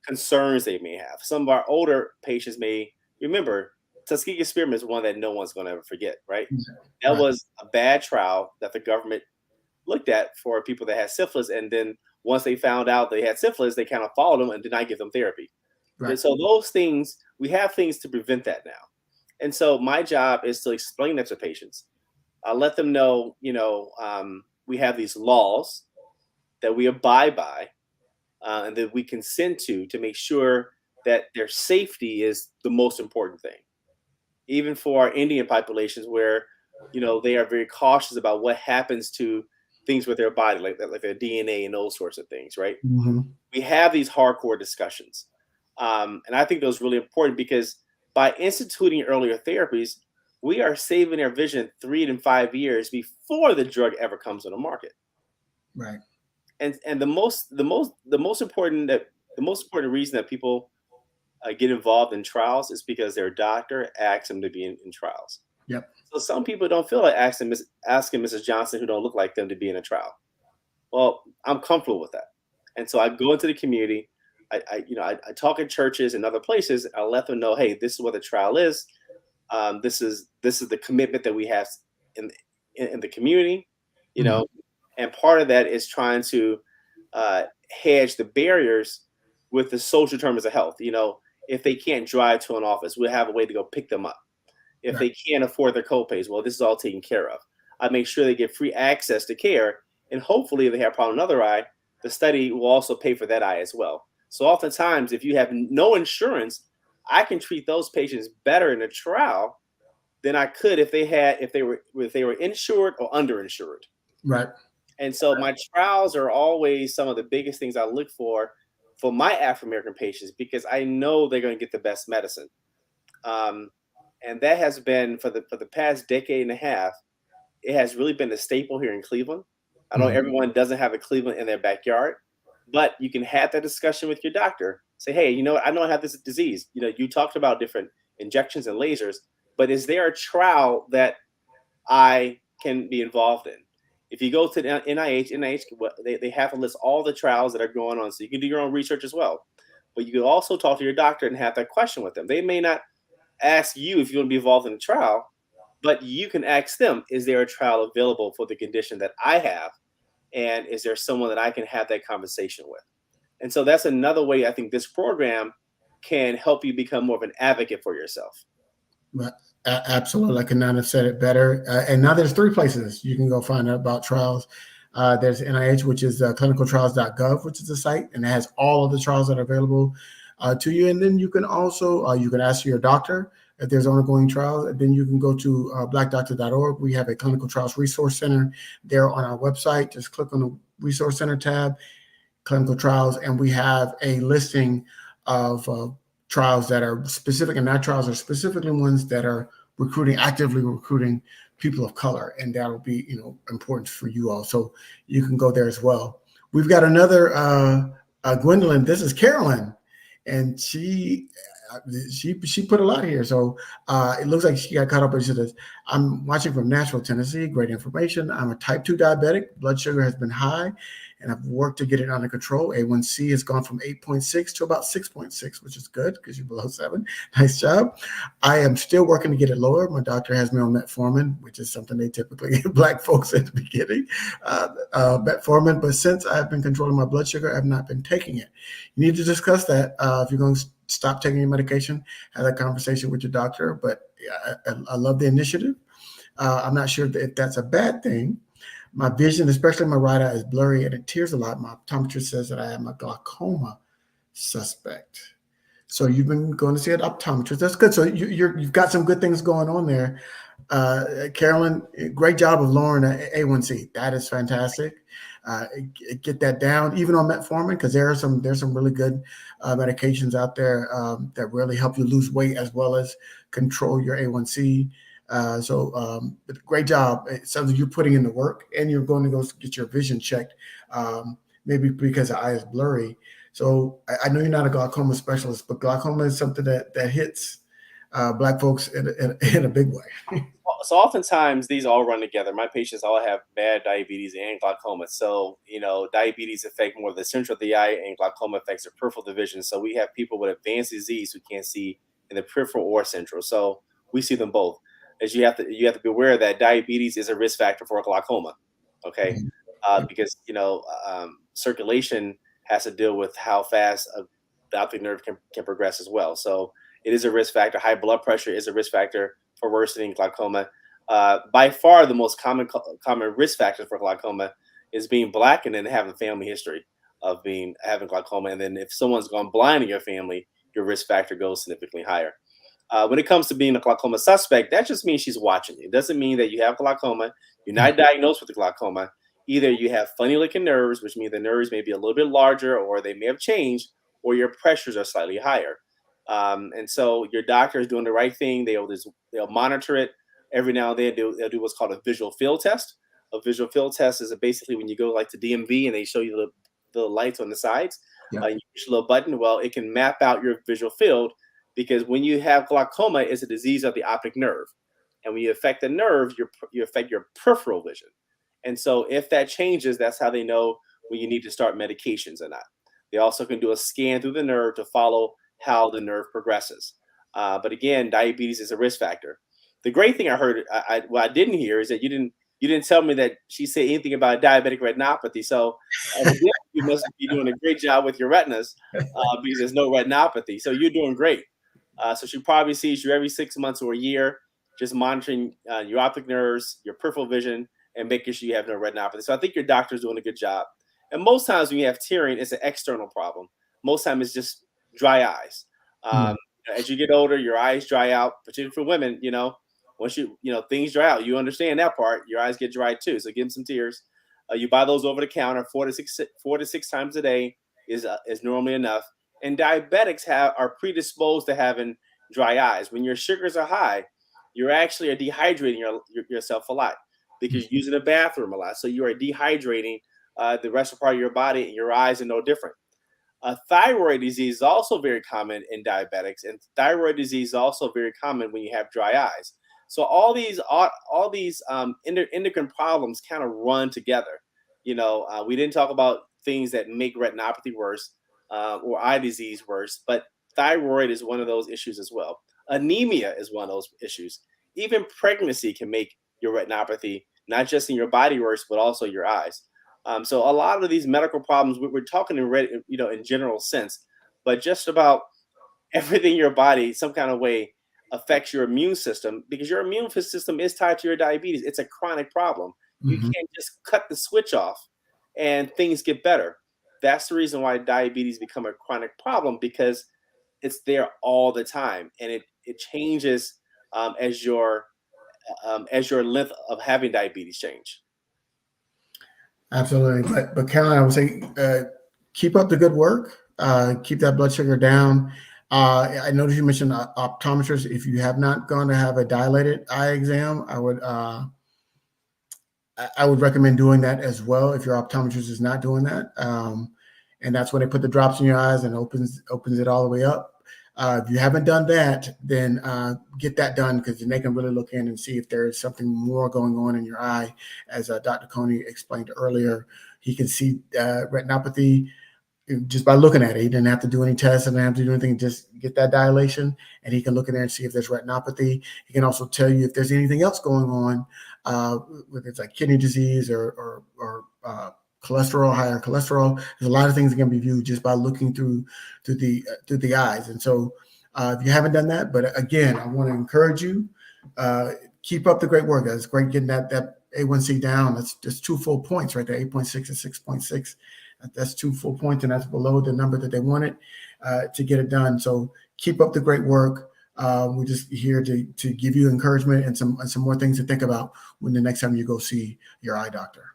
concerns they may have. Some of our older patients may remember Tuskegee experiment is one that no one's going to ever forget, right? That Right. was a bad trial that the government looked at for people that had syphilis. And then once they found out they had syphilis, they kind of followed them and did not give them therapy. Right. So those things, we have things to prevent that now. And so my job is to explain that to patients. I let them know, we have these laws that we abide by and that we consent to make sure that their safety is the most important thing. Even for our Indian populations, where they are very cautious about what happens to things with their body, like their DNA and those sorts of things, right? Hmm. We have these hardcore discussions, and I think those really important because by instituting earlier therapies, we are saving their vision 3 to 5 years before the drug ever comes on the market. Right. And the most important reason that people get involved in trials is because their doctor asks them to be in trials. Yep. So some people don't feel like asking Mrs. Johnson, who don't look like them, to be in a trial. Well, I'm comfortable with that, and so I go into the community. I talk in churches and other places. I let them know, hey, this is what the trial is. This is the commitment that we have in in the community. You Hmm. know, and part of that is trying to uh, hedge the barriers with the social determinants of health. If they can't drive to an office, we'll have a way to go pick them up. If Right. they can't afford their copays, well, this is all taken care of. I make sure they get free access to care, and hopefully, if they have a problem in another eye, the study will also pay for that eye as well. So, oftentimes, if you have no insurance, I can treat those patients better in a trial than I could if they were insured or underinsured. Right. And so my trials are always some of the biggest things I look for my African American patients because I know they're going to get the best medicine. Um, and that has been for the past decade and a half. It has really been a staple here in Cleveland. I know Hmm. everyone doesn't have a Cleveland in their backyard, but you can have that discussion with your doctor. Say, hey, you know what? I know I have this disease. You talked about different injections and lasers, but is there a trial that I can be involved in? If you go to the NIH, they have to list all the trials that are going on, so you can do your own research as well. But you can also talk to your doctor and have that question with them. They may not ask you if you want to be involved in a trial, but you can ask them, is there a trial available for the condition that I have? And is there someone that I can have that conversation with? And so that's another way I think this program can help you become more of an advocate for yourself. But absolutely, I could not have said it better. And now there's three places you can go find out about trials. There's NIH, which is clinicaltrials.gov, which is the site, and it has all of the trials that are available to you. And then you can also you can ask your doctor if there's ongoing trials. And then you can go to blackdoctor.org. We have a clinical trials resource center there on our website. Just click on the resource center tab, clinical trials, and we have a listing of trials that are specific, and our trials are specifically ones that are actively recruiting people of color, and that'll be important for you all. So you can go there as well. We've got another Gwendolyn. This is Carolyn, and she put a lot here. So it looks like she got caught up. She says, "I'm watching from Nashville, Tennessee. Great information. I'm a type 2 diabetic. Blood sugar has been high, and I've worked to get it under control. A1C has gone from 8.6 to about 6.6, which is good because you're below 7. Nice job. I am still working to get it lower. My doctor has me on metformin, which is something they typically give Black folks at the beginning, metformin. But since I've been controlling my blood sugar, I've not been taking it. You need to discuss that. If you're going to stop taking your medication, have that conversation with your doctor. But I love the initiative. I'm not sure if that's a bad thing. My vision, especially my right eye, is blurry and it tears a lot. My optometrist says that I am a glaucoma suspect. So you've been going to see an optometrist. That's good. So you've got some good things going on there. Carolyn, great job of lowering A1C. That is fantastic. Get that down, even on metformin, because there's some really good medications out there that really help you lose weight as well as control your A1C. Great job. It sounds like you're putting in the work, and you're going to go get your vision checked, maybe because the eye is blurry. So I know you're not a glaucoma specialist, but glaucoma is something that hits Black folks in a big way. So oftentimes these all run together. My patients all have bad diabetes and glaucoma. So, diabetes affect more of the center of the eye, and glaucoma affects the peripheral division. So we have people with advanced disease who can't see in the peripheral or central. So we see them both. As you have to be aware that diabetes is a risk factor for glaucoma. Okay. Because, circulation has to deal with how fast the optic nerve can progress as well. So it is a risk factor. High blood pressure is a risk factor for worsening glaucoma. By far, the most common risk factor for glaucoma is being Black and then having a family history of having glaucoma. And then if someone's gone blind in your family, your risk factor goes significantly higher. When it comes to being a glaucoma suspect, that just means she's watching you. It doesn't mean that you have glaucoma. You're not diagnosed with the glaucoma. Either you have funny looking nerves, which means the nerves may be a little bit larger, or they may have changed, or your pressures are slightly higher. And so your doctor is doing the right thing. They'll monitor it every now and then. They'll do what's called a visual field test. A visual field test is basically when you go like to DMV and they show you the lights on the sides. Yeah. You push a little button. Well, it can map out your visual field, because when you have glaucoma, it's a disease of the optic nerve. And when you affect the nerve, you affect your peripheral vision. And so if that changes, that's how they know when you need to start medications or not. They also can do a scan through the nerve to follow how the nerve progresses. But again, diabetes is a risk factor. The great thing I heard, what I didn't hear, is that you didn't tell me that she said anything about diabetic retinopathy. So you must be doing a great job with your retinas because there's no retinopathy. So you're doing great. So she probably sees you every 6 months or a year, just monitoring your optic nerves, your peripheral vision, and making sure you have no retinopathy. So I think your doctor's doing a good job. And most times when you have tearing, it's an external problem. Most times it's just dry eyes. As you get older, your eyes dry out, particularly for women. Once things dry out, you understand that part. Your eyes get dry too. So give them some tears. You buy those over the counter 4 to 6 times a day is normally enough. And diabetics are predisposed to having dry eyes. When your sugars are high, you actually are dehydrating yourself a lot because you're using the bathroom a lot. So you are dehydrating the rest of part of your body, and your eyes are no different. Thyroid disease is also very common in diabetics, and thyroid disease is also very common when you have dry eyes. So all these endocrine problems kind of run together. We didn't talk about things that make retinopathy worse or eye disease worse, but thyroid is one of those issues as well. Anemia is one of those issues. Even pregnancy can make your retinopathy, not just in your body worse, but also your eyes. So a lot of these medical problems, we're talking in general sense, but just about everything in your body, some kind of way, affects your immune system, because your immune system is tied to your diabetes. It's a chronic problem. You Hmm. can't just cut the switch off and things get better. That's the reason why diabetes become a chronic problem, because it's there all the time, and it changes as your length of having diabetes change. Absolutely. But Caroline, I would say keep up the good work. Keep that blood sugar down. I noticed you mentioned optometrists. If you have not gone to have a dilated eye exam, I would recommend doing that as well if your optometrist is not doing that. And that's when they put the drops in your eyes and opens it all the way up. If you haven't done that, then get that done, because then they can really look in and see if there's something more going on in your eye. As Dr. Coney explained earlier, he can see retinopathy just by looking at it. He didn't have to do any tests and didn't have to do anything, just get that dilation, and he can look in there and see if there's retinopathy. He can also tell you if there's anything else going on, whether it's like kidney disease or cholesterol, higher cholesterol. There's a lot of things that can be viewed just by looking through the eyes. And so if you haven't done that, but again, I want to encourage you, keep up the great work. It's great getting that A1C down. That's just 2 full points right there, 8.6 and 6.6. That's 2 full points, and that's below the number that they wanted to get it done. So keep up the great work. We're just here to give you encouragement and some more things to think about when the next time you go see your eye doctor.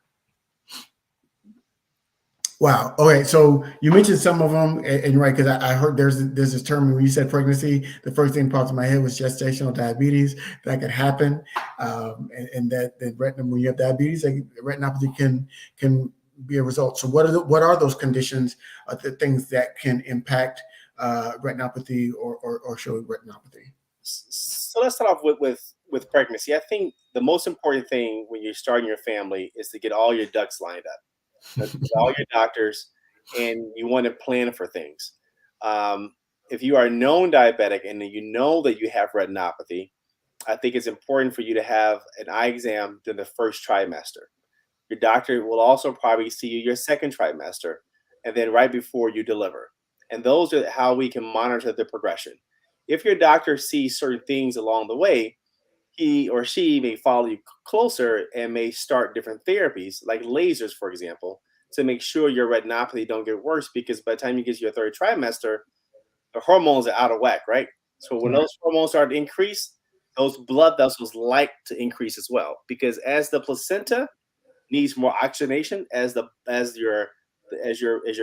Wow. Okay. So you mentioned some of them, and you're right, because I heard there's this term when you said pregnancy, the first thing that popped in my head was gestational diabetes. That could happen, and that when you have diabetes, retinopathy can be a result. So what are those conditions, the things that can impact retinopathy or show retinopathy? So let's start off with pregnancy. I think the most important thing when you're starting your family is to get all your ducks lined up. With all your doctors, and you want to plan for things. If you are known diabetic and you know that you have retinopathy, I think it's important for you to have an eye exam during the first trimester. Your doctor will also probably see you your second trimester, and then right before you deliver. And those are how we can monitor the progression. If your doctor sees certain things along the way, he or she may follow you closer and may start different therapies, like lasers, for example, to make sure your retinopathy don't get worse. Because by the time you get to your third trimester, the hormones are out of whack, right? So when those hormones start to increase, those blood vessels like to increase as well. Because as the placenta needs more oxygenation, as your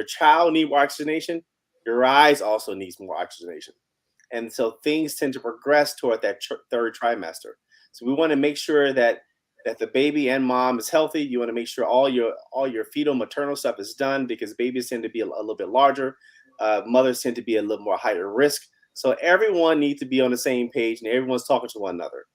child need more oxygenation, your eyes also needs more oxygenation. And so things tend to progress toward that third trimester. So we want to make sure that the baby and mom is healthy. You want to make sure all your fetal maternal stuff is done, because babies tend to be a little bit larger. Mothers tend to be a little more higher risk. So everyone needs to be on the same page, and everyone's talking to one another.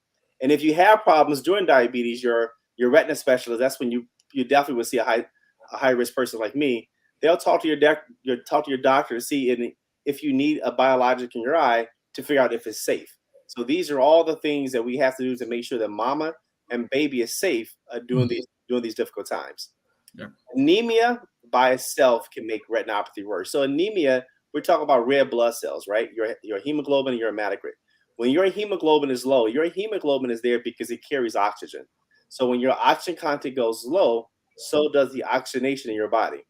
And if you have problems during diabetes, your retina specialist, that's when you definitely would see a high risk person like me. They'll talk to your doctor to see if you need a biologic in your eye, to figure out if it's safe. So these are all the things that we have to do to make sure that mama and baby is safe during these difficult times. Yeah. Anemia by itself can make retinopathy worse. So anemia, we're talking about red blood cells, right? Your hemoglobin and your hematocrit. When your hemoglobin is low, your hemoglobin is there because it carries oxygen. So when your oxygen content goes low, so does the oxygenation in your body.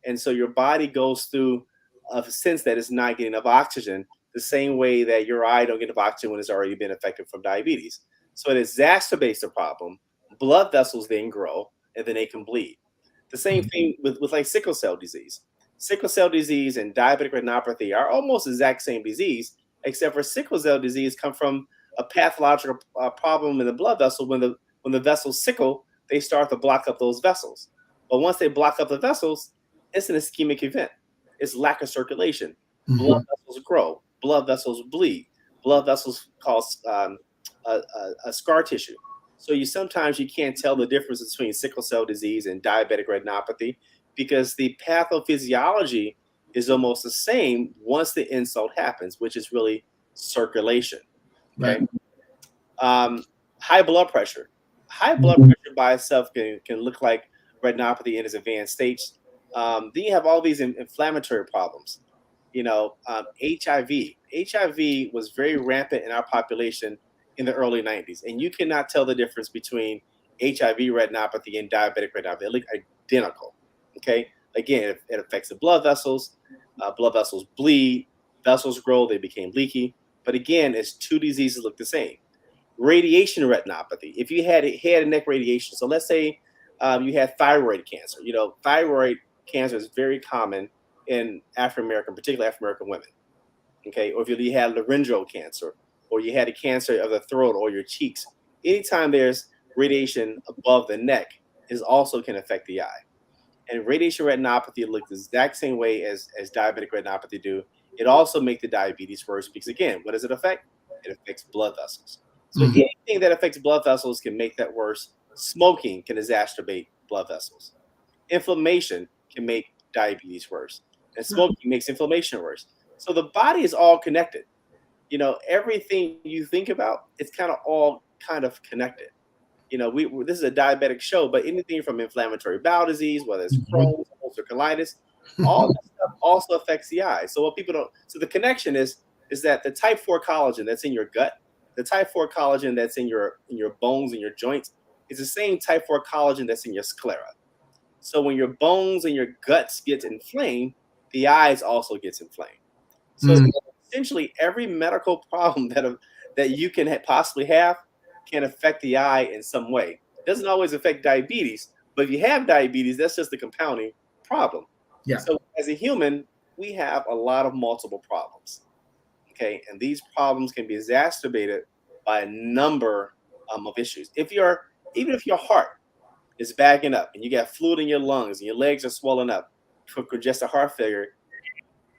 And so your body goes through a sense that it's not getting enough oxygen, the same way that your eye don't get enough oxygen when it's already been affected from diabetes. So it exacerbates the problem. Blood vessels then grow, and then they can bleed. The same thing with like sickle cell disease. Sickle cell disease and diabetic retinopathy are almost the exact same disease, except for sickle cell disease come from a pathological problem in the blood vessel. When the vessels sickle, they start to block up those vessels. But once they block up the vessels, it's an ischemic event. It's lack of circulation. Blood vessels grow. Blood vessels bleed. Blood vessels cause a scar tissue. So sometimes you can't tell the difference between sickle cell disease and diabetic retinopathy, because the pathophysiology is almost the same once the insult happens, which is really circulation. Okay. Right. High blood pressure. High blood pressure by itself can look like retinopathy in its advanced states. Then you have all these inflammatory problems. HIV. HIV was very rampant in our population in the early 90s. And you cannot tell the difference between HIV retinopathy and diabetic retinopathy. They look identical. Okay. Again, it affects the blood vessels. Blood vessels bleed, vessels grow, they became leaky. But again, it's two diseases look the same. Radiation retinopathy. If you had head and neck radiation, so let's say you had thyroid cancer. Thyroid cancer is very common in African American, particularly African American women. Okay, or if you had laryngeal cancer, or you had a cancer of the throat or your cheeks, anytime there's radiation above the neck, is also can affect the eye. And radiation retinopathy looks the exact same way as diabetic retinopathy do. It also makes the diabetes worse because, again, what does it affect? It affects blood vessels. So anything that affects blood vessels can make that worse. Smoking can exacerbate blood vessels. Inflammation can make diabetes worse. And smoking makes inflammation worse. So the body is all connected. Everything you think about, it's kind of all kind of connected. This is a diabetic show, but anything from inflammatory bowel disease, whether it's Crohn's, ulcerative colitis, all that stuff also affects the eye. So what people don't, so the connection is that the type 4 collagen that's in your gut, the type 4 collagen that's in your bones and your joints, is the same type 4 collagen that's in your sclera. So when your bones and your guts gets inflamed, the eyes also gets inflamed. So essentially, every medical problem that you can possibly have can affect the eye in some way. It doesn't always affect diabetes, but if you have diabetes, that's just a compounding problem. Yeah. So as a human, we have a lot of multiple problems. Okay, and these problems can be exacerbated by a number of issues. Even if your heart is backing up and you got fluid in your lungs and your legs are swollen up for congestive heart failure,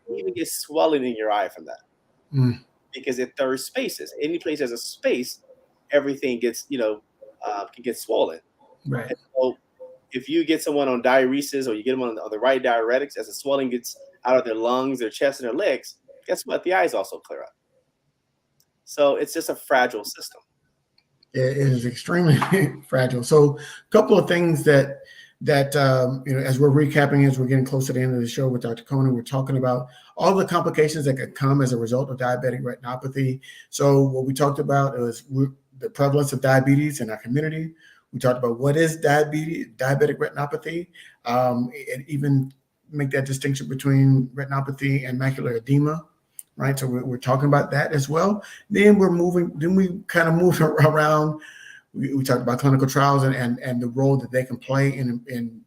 you even get swelling in your eye from that. Because it thirds spaces. Any place there's a space, everything gets, can get swollen. Right. And so if you get someone on diuresis or you get them on the right diuretics, as the swelling gets out of their lungs, their chest, and their legs, guess what? The eyes also clear up. So it's just a fragile system. It is extremely fragile. So a couple of things that as we're recapping, as we're getting close to the end of the show with Dr. Coney, we're talking about all the complications that could come as a result of diabetic retinopathy. So what we talked about was the prevalence of diabetes in our community. We talked about what is diabetic retinopathy, and even make that distinction between retinopathy and macular edema. Right, so we're talking about that as well. Then we kind of move around. We talked about clinical trials and the role that they can play in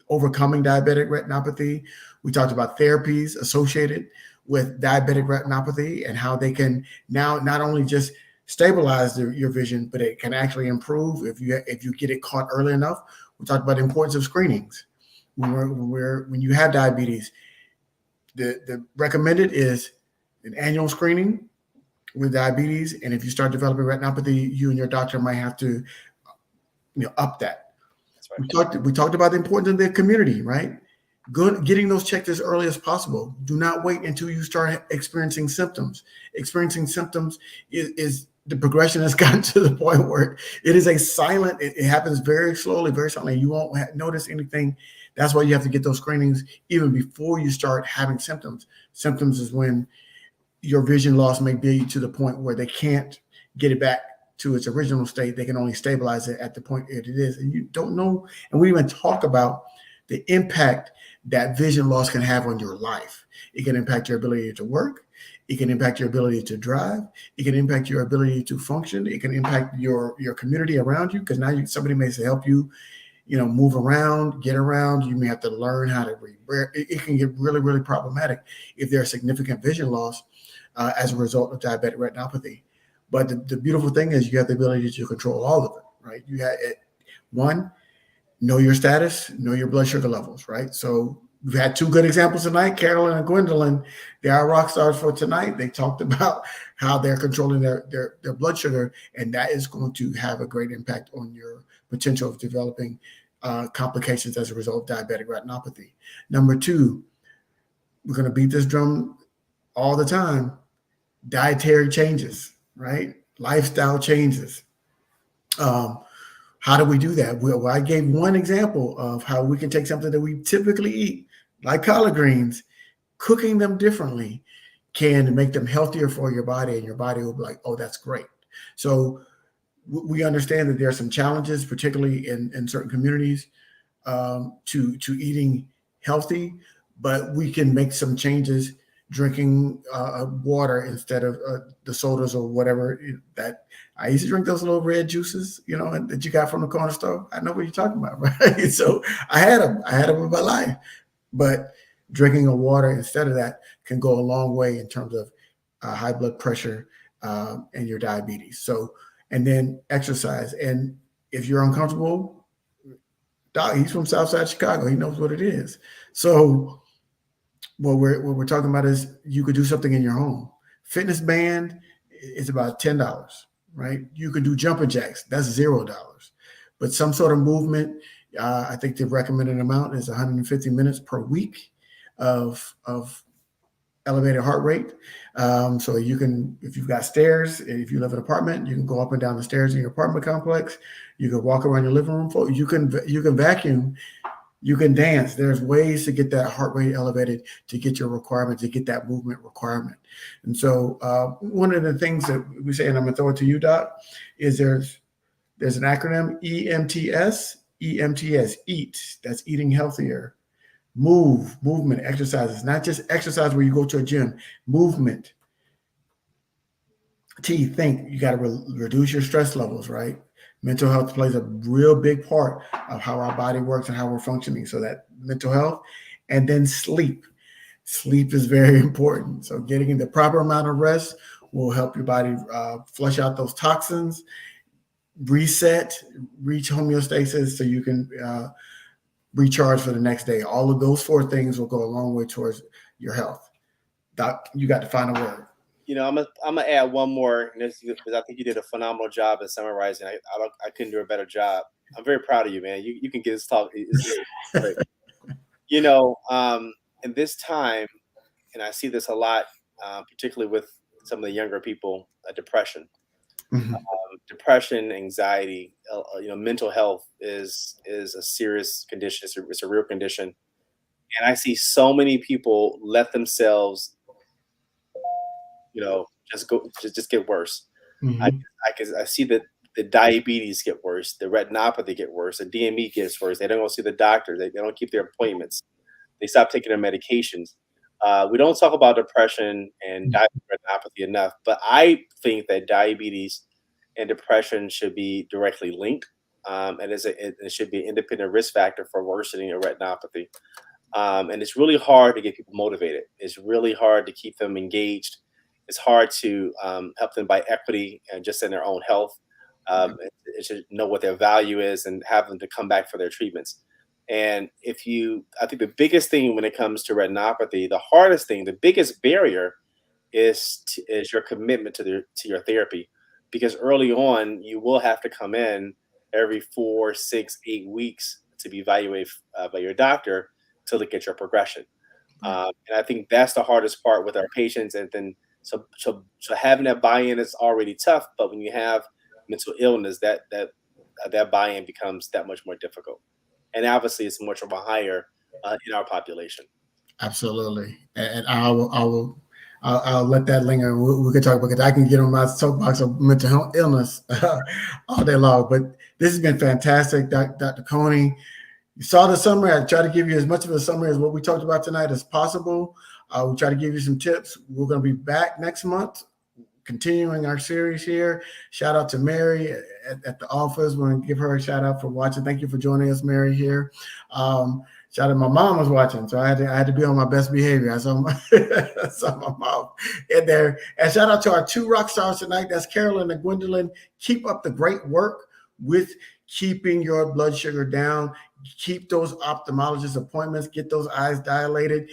overcoming diabetic retinopathy. We talked about therapies associated with diabetic retinopathy and how they can now not only just stabilize your vision, but it can actually improve if you get it caught early enough. We talked about the importance of screenings when you have diabetes. The recommended is an annual screening with diabetes, and if you start developing retinopathy, you and your doctor might have to, up that. That's right. We talked about the importance of the community, right? Getting those checked as early as possible. Do not wait until you start experiencing symptoms. Experiencing symptoms is the progression has gotten to the point where it is a silent. It happens very slowly, very silently. You won't notice anything. That's why you have to get those screenings even before you start having symptoms. Symptoms is when your vision loss may be to the point where they can't get it back to its original state. They can only stabilize it at the point it is. And you don't know. And we even talk about the impact that vision loss can have on your life. It can impact your ability to work. It can impact your ability to drive. It can impact your ability to function. It can impact your community around you, because now somebody may help you, move around, get around. You may have to learn how to read. It can get really, really problematic if there's significant vision loss as a result of diabetic retinopathy. But the beautiful thing is you have the ability to control all of it, right? You have one, know your status, know your blood sugar levels, right? So we've had two good examples tonight, Carolyn and Gwendolyn. They are rock stars for tonight. They talked about how they're controlling their blood sugar, and that is going to have a great impact on your potential of developing complications as a result of diabetic retinopathy. Number two, we're going to beat this drum all the time. Dietary changes, right? Lifestyle changes. How do we do that? Well, I gave one example of how we can take something that we typically eat, like collard greens, cooking them differently can make them healthier for your body, and your body will be like, oh, that's great. So we understand that there are some challenges, particularly in certain communities, to eating healthy, but we can make some changes, drinking water instead of the sodas or whatever that I used to drink, those little red juices, that you got from the corner store. I know what you're talking about, right? So I had them in my life, but drinking a water instead of that can go a long way in terms of high blood pressure and your diabetes. So, and then exercise. And if you're uncomfortable, Doc, he's from Southside Chicago. He knows what it is. So what we're talking about is you could do something in your home. Fitness band is about $10, right? You can do jumping jacks. That's $0. But some sort of movement, I think the recommended amount is 150 minutes per week of elevated heart rate. So you can, if you've got stairs, if you live in an apartment, you can go up and down the stairs in your apartment complex. You can walk around your living room. You can vacuum. You can dance. There's ways to get that heart rate elevated, to get your requirement, to get that movement requirement. And so one of the things that we say, and I'm going to throw it to you, Doc, is there's an acronym, EMTS, EAT. That's eating healthier. Movement, exercises, not just exercise where you go to a gym, movement. Think, you got to reduce your stress levels, right? Mental health plays a real big part of how our body works and how we're functioning. So that mental health, and then sleep. Sleep is very important. So getting the proper amount of rest will help your body flush out those toxins, reset, reach homeostasis so you can recharge for the next day. All of those 4 things will go a long way towards your health. Doc, you got the final word. I'm gonna add one more, because I think you did a phenomenal job in summarizing. I couldn't do a better job. I'm very proud of you, man. You can get this talk. It's great. In this time, and I see this a lot, particularly with some of the younger people, depression. Mm-hmm. Depression, anxiety, mental health is a serious condition. It's a real condition, and I see so many people let themselves, just get worse. Mm-hmm. I see that the diabetes get worse, the retinopathy get worse, the DME gets worse. They don't go see the doctor. They don't keep their appointments. They stop taking their medications. We don't talk about depression and diabetic retinopathy enough, but I think that diabetes and depression should be directly linked, and it should be an independent risk factor for worsening a retinopathy. And it's really hard to get people motivated. It's really hard to keep them engaged. It's hard to help them by equity and just in their own health. It should know what their value is and have them to come back for their treatments. And I think the biggest thing when it comes to retinopathy, the hardest thing, the biggest barrier is your commitment to your therapy, because early on you will have to come in every 4, 6, 8 weeks to be evaluated by your doctor to look at your progression. And I think that's the hardest part with our patients. And then so having that buy-in is already tough, but when you have mental illness, that buy-in becomes that much more difficult. And obviously, it's much of a higher in our population. Absolutely, and I'll let that linger. We can talk about it. I can get on my soapbox of mental illness all day long. But this has been fantastic, Dr. Coney. You saw the summary. I try to give you as much of a summary as what we talked about tonight as possible. We'll try to give you some tips. We're going to be back next month, continuing our series here. Shout out to Mary at the office. We're going to give her a shout out for watching. Thank you for joining us, Mary, here. Shout out, my mom was watching, so I had to be on my best behavior. I saw my mom in there. And shout out to our 2 rock stars tonight. That's Carolyn and Gwendolyn. Keep up the great work with keeping your blood sugar down. Keep those ophthalmologist appointments. Get those eyes dilated.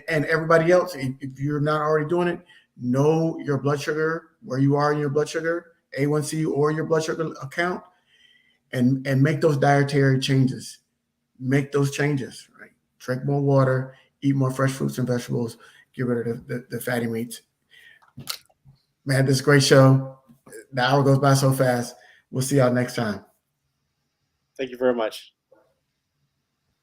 And everybody else, if you're not already doing it, know your blood sugar, where you are in your blood sugar, A1C or your blood sugar account, and make those dietary changes. Make those changes, right? Drink more water, eat more fresh fruits and vegetables, get rid of the fatty meats. Man, this is a great show. The hour goes by so fast. We'll see y'all next time. Thank you very much.